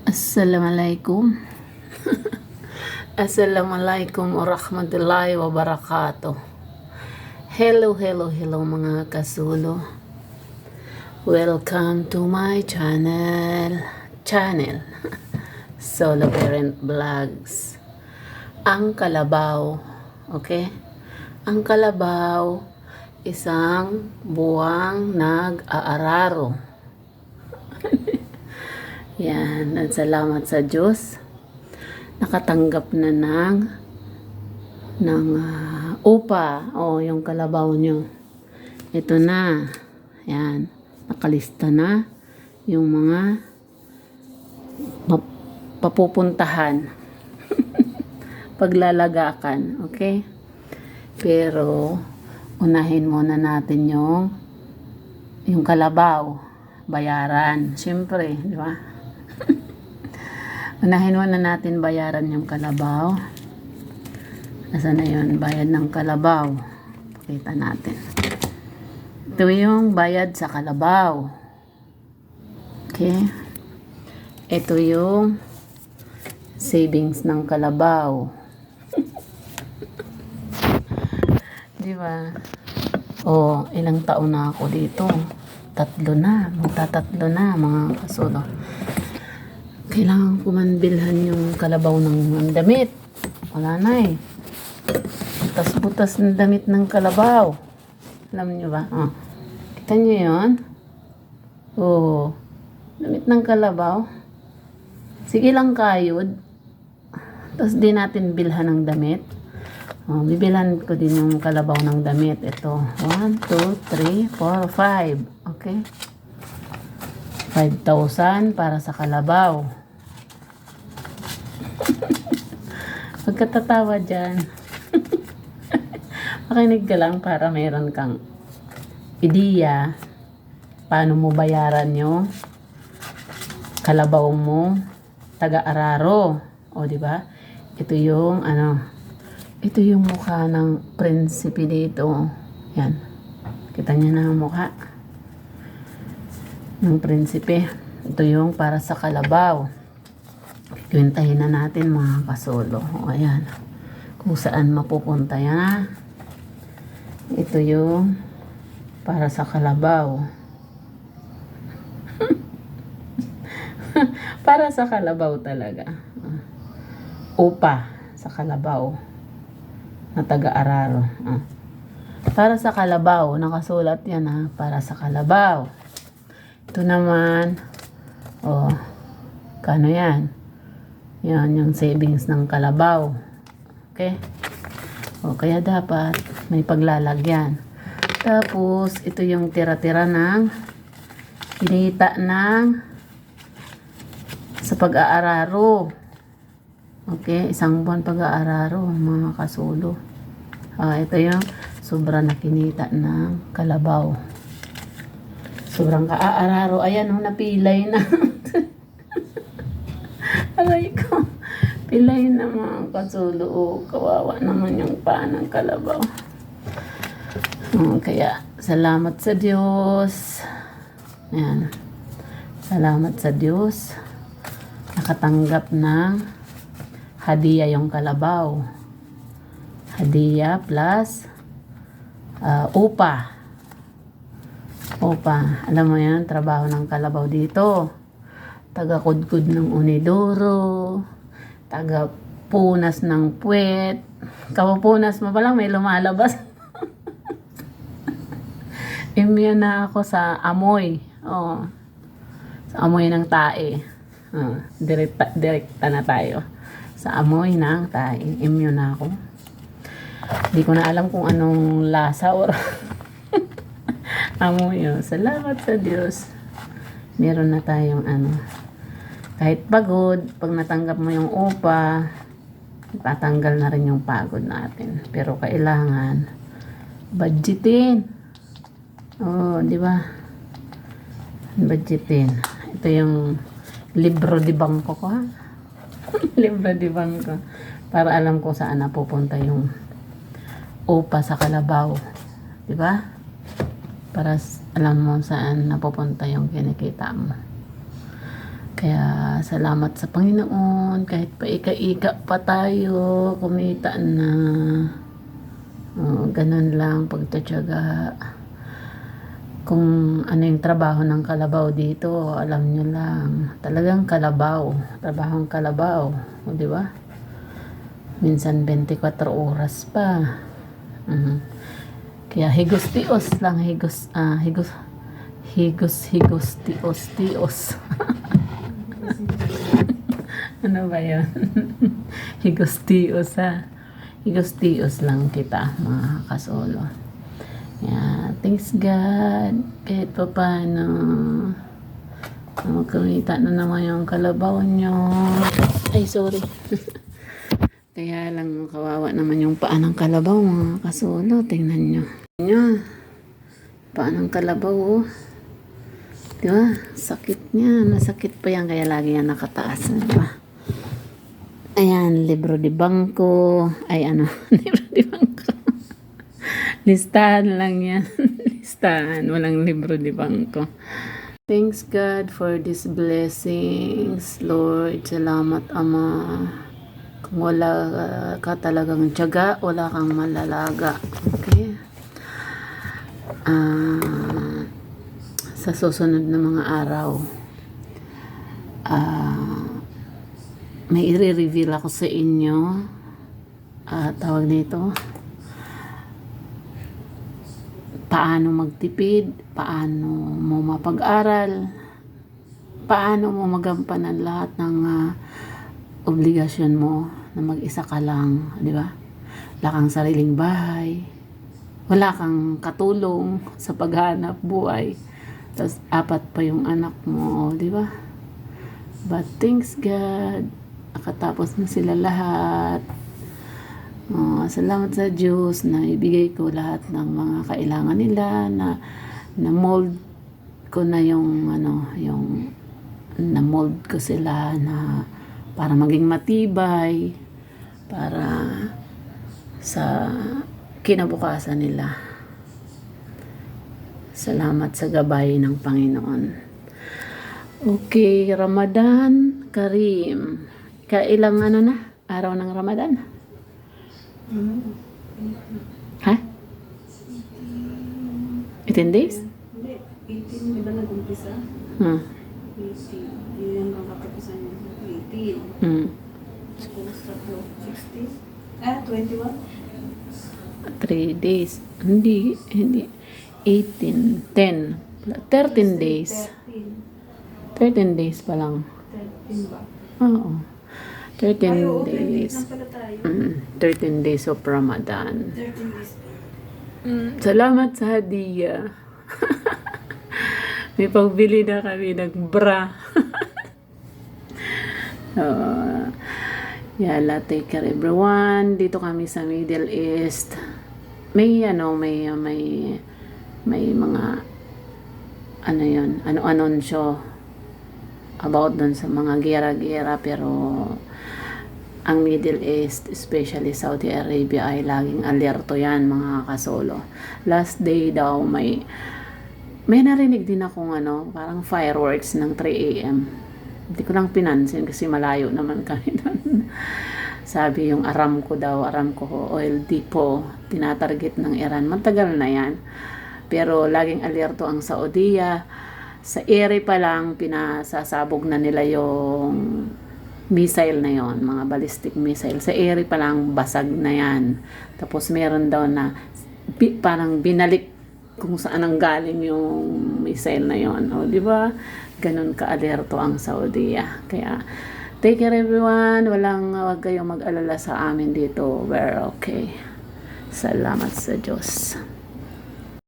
Assalamualaikum. Assalamualaikum warahmatullahi wabarakatuh. Hello mga kasulo. Welcome to my channel. Solo Parent Vlogs. Ang kalabaw. Okay? Ang kalabaw, isang buwang nag-aararo. Yan, at salamat sa Diyos. Nakatanggap na ng upa o yung kalabaw nyo. Ito na. Yan, nakalista na yung mga papupuntahan. Paglalagakan, okay? Pero unahin muna natin yung kalabaw, bayaran. Siyempre, di ba? Unahin muna natin bayaran yung kalabaw. Nasaan na yun? Bayad ng kalabaw. Pakita natin. Ito yung bayad sa kalabaw. Okay? Ito yung savings ng kalabaw. Di ba? Oh, ilang taon na ako dito? 3 na. Magtatatlo na mga kasulo. Kailangan ko man bilhan yung kalabaw ng damit. Wala na eh. Butas-butas ng damit ng kalabaw. Alam nyo ba? Oh. Kita nyo yun? Oh. Damit ng kalabaw. Sige lang kayod. Tapos di natin bilhan ng damit. Oh, bibilhan ko din yung kalabaw ng damit. Ito. 1, 2, 3, 4, 5. Okay? 5,000 para sa kalabaw. Pagkatatawa dyan. Makinig ka lang para meron kang ideya paano mo bayaran yung kalabaw mo taga-araro. O, di ba? Ito yung ito yung mukha ng prinsipe dito. Yan. Kita niyo na ang mukha ng prinsipe. Ito yung para sa kalabaw. Kwentahin na natin mga kasolo. O, ayan. Kung saan mapupunta yan. Ito yung para sa kalabaw. Para sa kalabaw talaga. Upa sa kalabaw na taga-araro. Para sa kalabaw. Nakasulat yan ha. Para sa kalabaw. Ito naman. O, kano yan? Yan, yung savings ng kalabaw. Okay? O, kaya dapat may paglalagyan. Tapos, ito yung tira-tira ng kinita sa pag-aararo. Okay? 1 buwan pag-aararo, mga kasulo. Ito yung sobra na kinita ng kalabaw. Sobrang ka-aararo. Ayan, napilay na. Aray ko. Pilay na mga kasulo. Kawawa naman yung paa ng kalabaw. Kaya, salamat sa Diyos. Ayan. Salamat sa Diyos. Nakatanggap ng hadiah yung kalabaw. Hadiah plus upa. Upa. Alam mo yan, trabaho ng kalabaw dito. Taga-kudkud ng unidoro, taga-punas ng puwet. Kapupunas mo pa lang, may lumalabas. Immune na ako sa amoy. Oh, sa amoy ng tae. Direkta na tayo. Sa amoy ng tae. Immune na ako. Hindi ko na alam kung anong lasa or amoy. Salamat sa Diyos. Meron na tayong kahit pagod, pag natanggap mo yung upa, tatanggal na rin yung pagod natin. Pero kailangan budgetin. Oh, di ba? Budgetin. Ito yung libro di bangko ko, ha? Libro di bangko. Para alam ko saan napupunta yung upa sa kalabaw. Di ba? Para alam mo saan napupunta yung kinikita mo. Kaya salamat sa Panginoon, kahit pa ika-ika pa tayo, kumita na. Ganun lang pagtatyaga. Kung ano yung trabaho ng kalabaw dito, alam nyo lang, talagang kalabaw, trabahong kalabaw, di ba? Minsan 24 oras pa. Kaya higos-tios lang, higos, tios. Ano ba yun? Higos-tios ha. Higos-tios lang kita, mga kasolo. Yeah, thanks God. Kahit pa paano, kumita na naman yung kalabaw nyo. Ay, sorry. Kaya lang, kawawa naman yung paa ng kalabaw, mga kasolo. Tingnan nyo. Paa ng kalabaw, oh. Diba? Sakit niya. Nasakit pa yan, kaya lagi yan nakataas. Diba? Ayan, libro de bangko. Ay, ano? Libro de bangko. Listahan lang yan. Listahan. Walang libro de bangko. Thanks God for these blessings. Lord, salamat Ama. Kung wala ka talagang tiyaga, wala kang malalaga. Okay? Sa susunod na mga araw, may i-reveal ako sa inyo. Tawag nito, paano magtipid, paano mo mapag-aral, paano mo magampanan lahat ng obligasyon mo na mag-isa ka lang, di ba? Wala kang sariling bahay, wala kang katulong sa paghanap buhay, tapos 4 pa yung anak mo, di ba? But thanks God, nakatapos na sila lahat. Salamat sa Diyos na ibigay ko lahat ng mga kailangan nila, na mold ko na yung na mold ko sila na para maging matibay, para sa kinabukasan nila. Salamat sa gabay ng Panginoon. Okay, Ramadan Karim. Kailang araw ng Ramadan? Ha? 18 days? Hindi, 18 di ba nag-umpisa? 18. Yun ang katapusan niya. 18. Tapos 16? 21? 3 days. Hindi. 18, 10, 13 days. 13 days pa lang. 13 ba? Oo. 13 Ay, oo, 13 days. na pala tayo. 13 days of Ramadan. 13 days. Salamat sa hadiah. May pagbili na kami ng bra. Yala, take care everyone. Dito kami sa Middle East. May mga anunsyo about dun sa mga gera-gera, pero ang Middle East, especially Saudi Arabia, ay laging alerto yan, mga kasolo. Last day daw may narinig din akong parang fireworks ng 3 a.m. Hindi ko lang pinansin kasi malayo naman kami doon. Sabi yung Aramco oil depot, tinatarget ng Iran. Matagal na yan. Pero laging alerto ang Saudiya. Sa ere pa lang, pinasasabog na nila yung missile na yon, mga ballistic missile. Sa ere pa lang, basag na yan. Tapos meron daw na parang binalik kung saan ang galing yung missile na yon. O, di ba? Ganun ka-alerto ang Saudiya. Kaya, take care everyone. Wag kayong mag-alala sa amin dito. We're okay. Salamat sa Diyos.